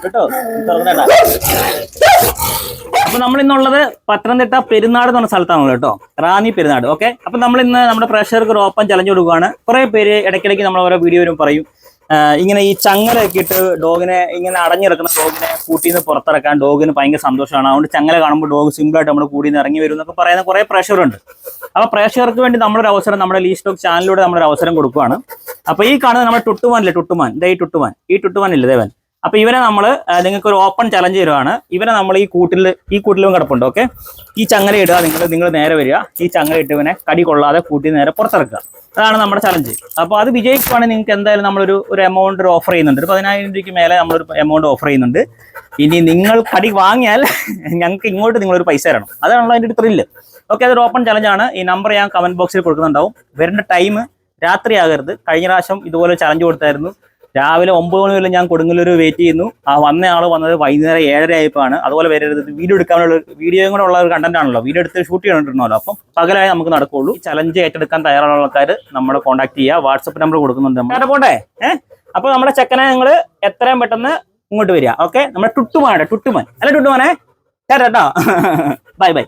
കേട്ടോ തുറന്നേട്ടാ. അപ്പൊ നമ്മൾ ഇന്നുള്ളത് പത്തനംതിട്ട പെരുന്നാട് എന്ന് പറഞ്ഞ സ്ഥലത്താണല്ലോ കേട്ടോ, റാന്നി പെരുന്നാട്. ഓക്കെ, അപ്പൊ നമ്മൾ ഇന്ന് നമ്മുടെ പ്രേക്ഷകർക്ക് ഒരു ഓപ്പൺ ചലഞ്ച് കൊടുക്കുകയാണ്. കുറെ പേര് ഇടയ്ക്കിടയ്ക്ക് നമ്മൾ ഓരോ വീഡിയോയിലും പറയും ഇങ്ങനെ ഈ ചങ്ങലൊക്കെ ഇട്ട് ഡോഗിനെ, ഇങ്ങനെ അടഞ്ഞിറക്കുന്ന ഡോഗിനെ കൂട്ടിൽ നിന്ന് പുറത്തിറക്കാൻ ഡോഗിന് ഭയങ്കര സന്തോഷമാണ്. അതുകൊണ്ട് ചങ്ങല കാണുമ്പോൾ ഡോഗ് സിമ്പിളായിട്ട് നമ്മുടെ കൂടിയിൽ നിന്ന് ഇറങ്ങി വരും എന്നൊക്കെ പറയുന്ന കുറെ പ്രേക്ഷകരുണ്ട്. അപ്പൊ പ്രേക്ഷകർക്ക് വേണ്ടി നമ്മളൊരു അവസരം നമ്മുടെ ലീ സ്റ്റോക്ക് ചാനലിലൂടെ നമ്മളൊരു അവസരം കൊടുക്കുകയാണ്. അപ്പൊ ഈ കാണുന്നത് നമ്മുടെ ടുട്ടുമാനില്ലേ, ടുട്ടുമാൻ, ഈ ടുട്ടുമാൻ ഇല്ലേ ദേവൻ. അപ്പൊ ഇവരെ നമ്മൾ നിങ്ങൾക്ക് ഒരു ഓപ്പൺ ചലഞ്ച് തരുവാണ്. ഇവരെ നമ്മൾ ഈ കൂട്ടിലും കിടപ്പുണ്ട്. ഓക്കെ, ഈ ചങ്ങല ഇടുക, നിങ്ങൾ നേരെ വരിക, ഈ ചങ്ങല ഇട്ട് ഇവനെ കടി കൊള്ളാതെ കൂട്ടി നേരെ പുറത്തിറക്കുക. അതാണ് നമ്മുടെ ചലഞ്ച്. അപ്പോൾ അത് വിജയിക്കുവാണെങ്കിൽ നിങ്ങൾക്ക് എന്തായാലും നമ്മളൊരു എമൗണ്ട് ഓഫർ ചെയ്യുന്നുണ്ട്. ഒരു 10,000 രൂപയ്ക്ക് മേലെ നമ്മളൊരു എമൗണ്ട് ഓഫർ ചെയ്യുന്നുണ്ട്. ഇനി നിങ്ങൾ കടി വാങ്ങിയാൽ ഞങ്ങൾക്ക് ഇങ്ങോട്ട് നിങ്ങളൊരു പൈസ തരണം. അതാണല്ലോ അതിൻ്റെ ഒരു ത്രില്ല്. ഓക്കെ, അതൊരു ഓപ്പൺ ചലഞ്ചാണ്. ഈ നമ്പർ ഞാൻ കമന്റ് ബോക്സിൽ കൊടുക്കുന്നുണ്ടാവും. വരേണ്ട ടൈം രാത്രി ആകരുത്. കഴിഞ്ഞ പ്രാവശ്യം ഇതുപോലെ ചലഞ്ച് കൊടുത്തായിരുന്നു. രാവിലെ 9 മണി വരെ ഞാൻ കൊടുങ്ങല്ലൂർ വെയിറ്റ് ചെയ്യുന്നു. ആ വന്നയാൾ വന്നത് വൈകുന്നേരം 7:30 ആയപ്പോഴാണ്. അതുപോലെ വരരുത്. വീഡിയോയും കൂടെ ഉള്ള ഒരു കണ്ടന്റ് ആണല്ലോ, വീഡിയോ എടുത്ത് ഷൂട്ട് ചെയ്യണമല്ലോ. അപ്പം പകലായി നമുക്ക് നടക്കുള്ളൂ. ചലഞ്ച് ഏറ്റെടുക്കാൻ തയ്യാറുള്ള ആൾക്കാർ നമ്മളെ കോൺടാക്ട് ചെയ്യുക. വാട്സപ്പ് നമ്പർ കൊടുക്കുന്നുണ്ട്. നമ്മൾ പോണ്ടേ. അപ്പോൾ നമ്മുടെ ചെക്കനെ നിങ്ങൾ എത്രയും പെട്ടെന്ന് ഇങ്ങോട്ട് വരിക. ഓക്കെ, നമ്മുടെ ടുട്ടുമാൻ അല്ല ടുട്ടുമാനെ കേട്ടോ. Bye bye.